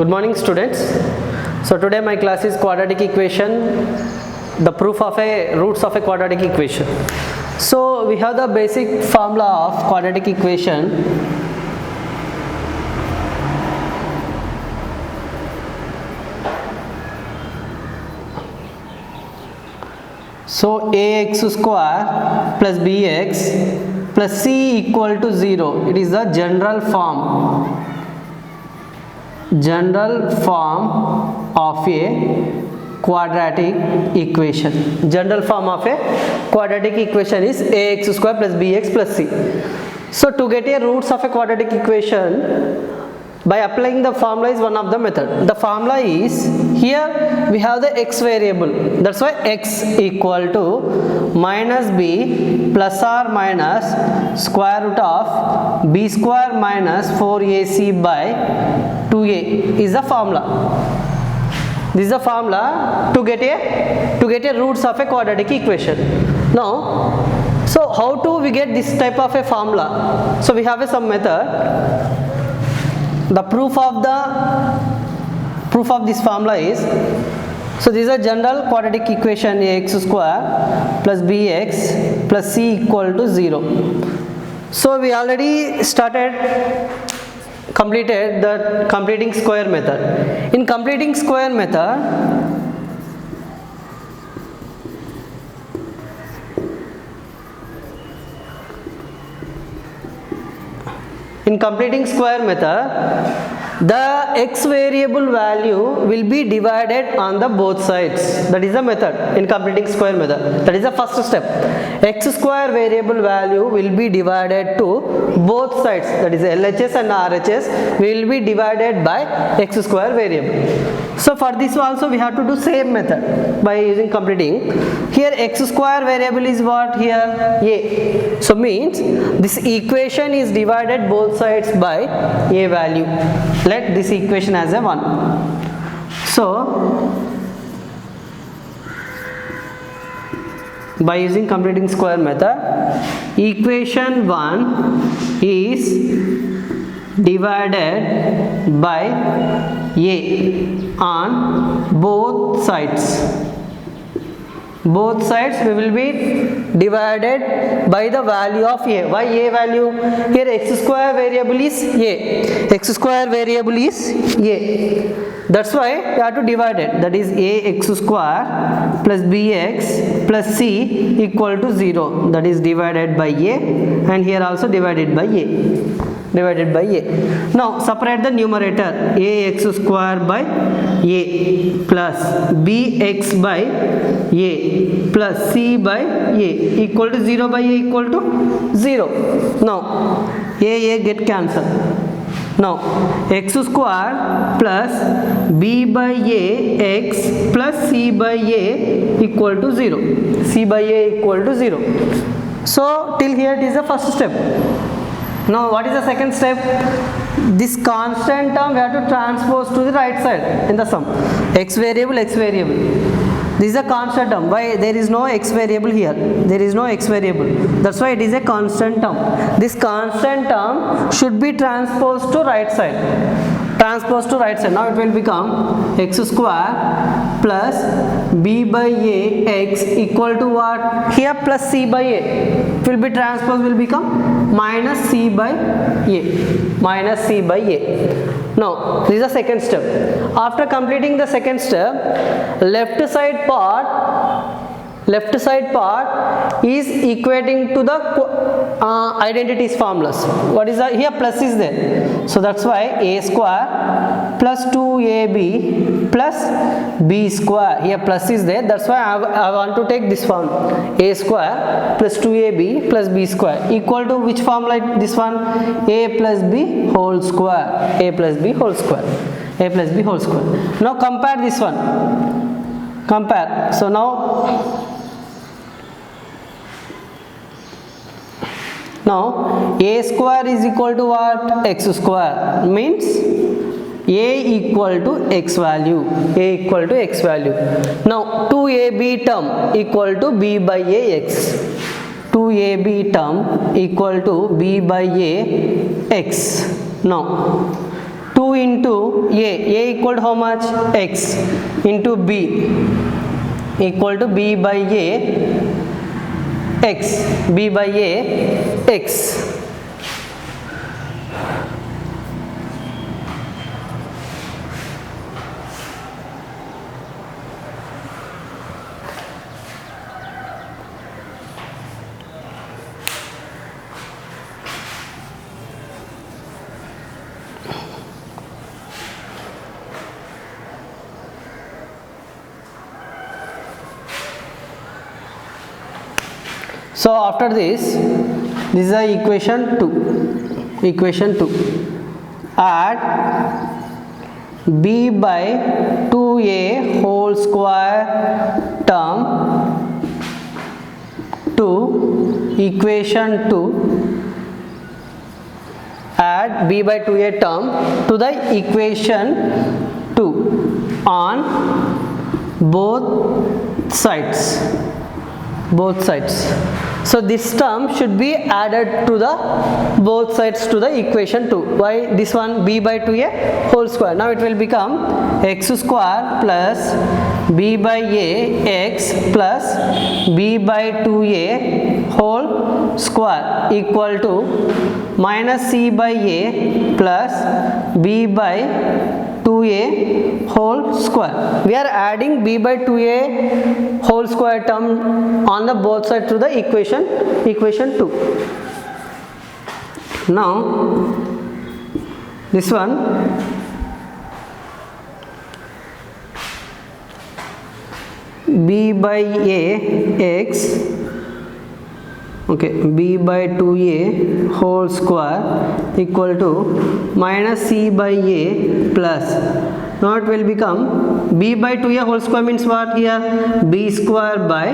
Good morning students. So today my class is quadratic equation, the proof of a roots of a quadratic equation. So we have the basic formula of quadratic equation. So ax square plus bx plus c equal to 0. It is the general form of a quadratic equation. General form of a quadratic equation is ax square plus bx plus c. So to get a roots of a quadratic equation, by applying the formula is one of the method. The formula is, here we have the x variable, that's why x equal to minus b plus or minus square root of b square minus 4ac by 2a is the formula. This is the formula to get a roots of a quadratic equation. Now, so how do we get this type of a formula? So we have some method. The proof of this formula is, so this is a general quadratic equation, ax square plus bx plus c equal to 0. So we already completed the completing square method. In completing square method, the x variable value will be divided on the both sides. That is the method in completing square method. That is the first step. X square variable value will be divided to both sides. That is LHS and RHS will be divided by x square variable. So for this also we have to do same method by using completing. Here x square variable is what? Here a. So means this equation is divided both sides by a value. Let this equation as a 1. So by using completing square method, equation 1 is divided by a on both sides. Both sides we will be divided by the value of a. Why a value? Here x square variable is a. X square variable is a. That's why you have to divide it. That is ax square plus bx plus c equal to 0. That is divided by a, and here also divided by a. Now separate the numerator. Ax square by a plus bx by a plus c by a equal to 0 by a equal to 0. Now a get cancelled. Now x square plus b by a x plus c by a equal to 0. C by a equal to 0. So till here it is the first step. Now what is the second step? This constant term we have to transpose to the right side in the sum. X variable. This is a constant term. Why? There is no x variable here. There is no x variable. That's why it is a constant term. This constant term should be transposed to right side. Now it will become x square plus b by a x equal to what? Here plus c by a. It will be transposed, will become minus c by a. Now this is the second step. After completing the second step, left side part is equating to the identities formulas. What is that? Here plus is there. So that's why a square plus 2ab plus b square. Here plus is there. That's why I want to take this form. A square plus 2ab plus b square equal to which formula? This one, a plus b whole square. Now compare this one. Compare. So now a square is equal to what? X square. Means a equal to x value. Now 2ab term equal to b by ax. 2ab term equal to b by a x. Now 2 into A equal to how much? X into B equal to B by A X, B by A X. So after this is the equation 2. Equation 2. Add B by 2A whole square term to equation 2. Add B by 2A term to the equation 2 on both sides. So this term should be added to the both sides to the equation 2. Why this one? B by 2A whole square. Now it will become x square plus B by A X plus B by 2A whole square equal to minus C by A plus B by 2A whole square. We are adding B by 2A whole square term on the both sides to the equation 2. Now this one B by A X, okay, B by 2A whole square equal to minus C by A plus. Now it will become B by 2A whole square means what here? B square by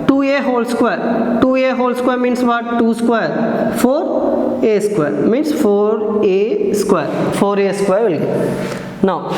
2A whole square. 2A whole square means what? 2 square. 4A square means 4A square. 4A square will get. Now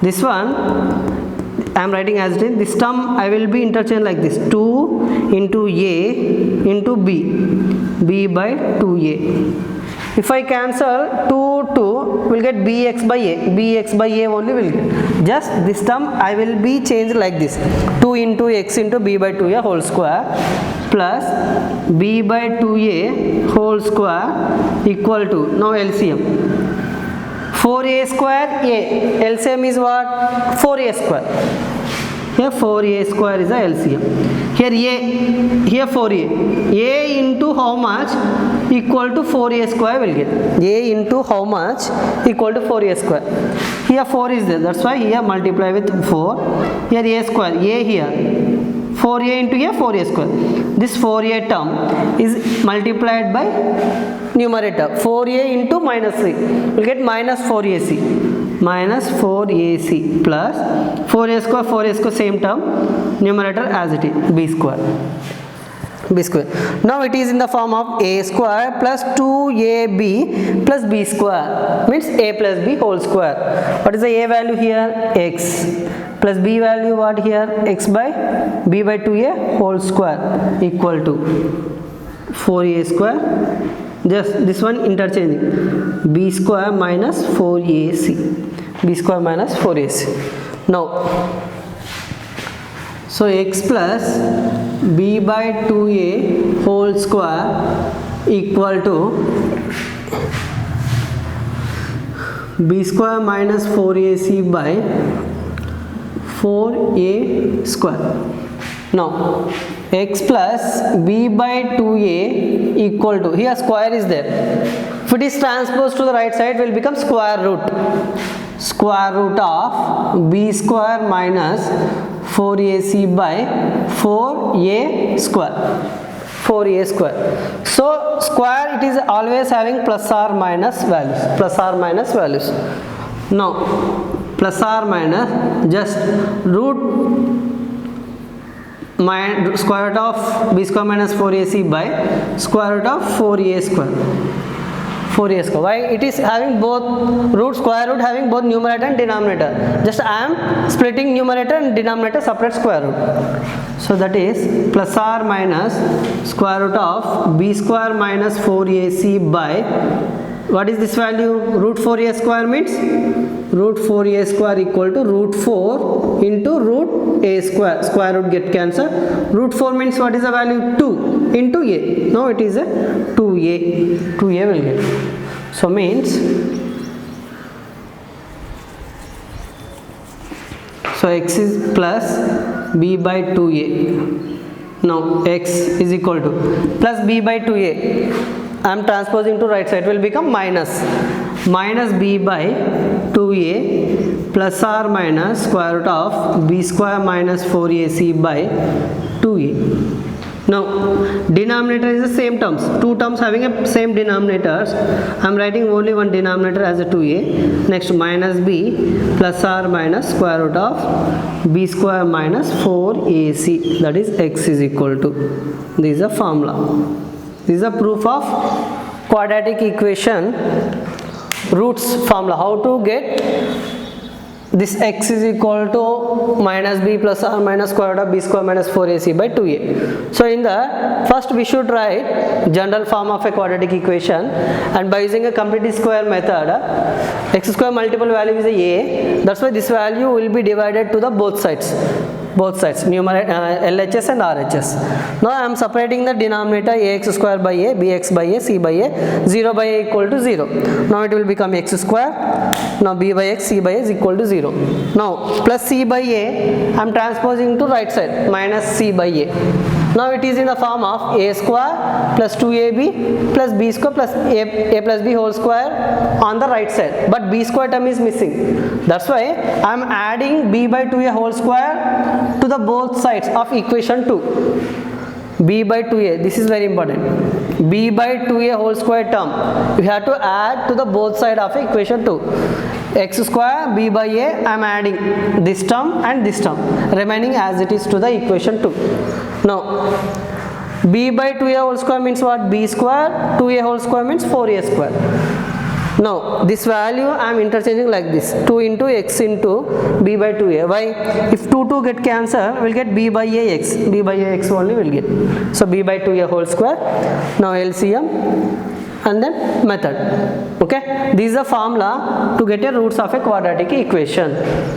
this one I am writing as it is. This term I will be interchanged like this: 2 into A into B by 2A. If I cancel 2 will get Bx by A only will get. Just this term I will be changed like this: 2 into X into B by 2A whole square plus B by 2A whole square equal to, now LCM, 4A square A. LCM is what? 4A square. Here 4A square is the LCM. Here A, here 4A. A into how much? Equal to 4A square will get. A into how much? Equal to 4A square. Here 4 is there. That's why here multiply with 4. Here A square. A here. 4A into A, 4A square. This 4A term is multiplied by numerator. 4A into minus 3. We'll get minus 4AC. Minus 4AC plus 4A square, same term, numerator as it is, B square. Now it is in the form of A square plus 2AB plus B square, means A plus B whole square. What is the A value here? X. Plus B value what here? X by B by 2A whole square equal to 4A square. Just this one interchanging, B square minus 4AC. B square minus 4AC. Now, so X plus B by 2A whole square equal to B square minus 4AC by 4A square. Now X plus B by 2A equal to, here square is there. If it is transposed to the right side, will become square root of B square minus 4AC by 4A square. 4A square. So square, it is always having plus or minus values. Now plus or minus, just root square root of B square minus 4AC by square root of 4A square. 4A square. Why? It is having both root, square root having both numerator and denominator. Just I am splitting numerator and denominator separate square root. So that is plus or minus square root of B square minus 4AC by What is this value? Root 4a square means root 4a square equal to root 4 into root a square. Square root get cancelled. Root 4 means what is the value? 2 into a. Now it is a 2a. 2a will get. So means, so x is plus b by 2a. Now x is equal to plus b by 2a. I am transposing to right side, will become minus b by 2a plus or minus square root of b square minus 4ac by 2a. Now denominator is the same terms, two terms having a same denominators. I am writing only one denominator as a 2a. Next minus b plus or minus square root of b square minus 4ac, that is x is equal to. This is a formula. This is a proof of quadratic equation roots formula. How to get this x is equal to minus b plus or minus square root of b square minus 4ac by 2a. So in the first we should write general form of a quadratic equation, and by using a complete square method, x square multiple value is a, that's why this value will be divided to the both sides, numerator LHS and RHS. Now I am separating the denominator ax square by a, bx by a, c by a, 0 by a equal to 0. Now it will become x square. Now b by x, c by a is equal to 0. Now plus c by a, I am transposing to right side, minus c by a. Now it is in the form of a square plus 2ab plus b square plus a plus b whole square on the right side, but b square term is missing. That's why I am adding b by 2a whole square to the both sides of equation 2. b by 2a, this is very important. b by 2a whole square term you have to add to the both side of equation 2. x square b by a, I am adding this term and this term, remaining as it is to the equation 2. Now b by 2a whole square means what? B square, 2a whole square means 4a square. Now this value I am interchanging like this, 2 into x into b by 2a. Why? If 2 get cancelled, we will get b by ax. b by ax only will get. So b by 2a whole square. Now LCM and then method. Okay, this is the formula to get a roots of a quadratic equation.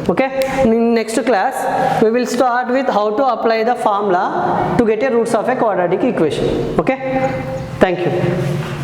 Okay, in next class we will start with how to apply the formula to get a roots of a quadratic equation. Okay, thank you.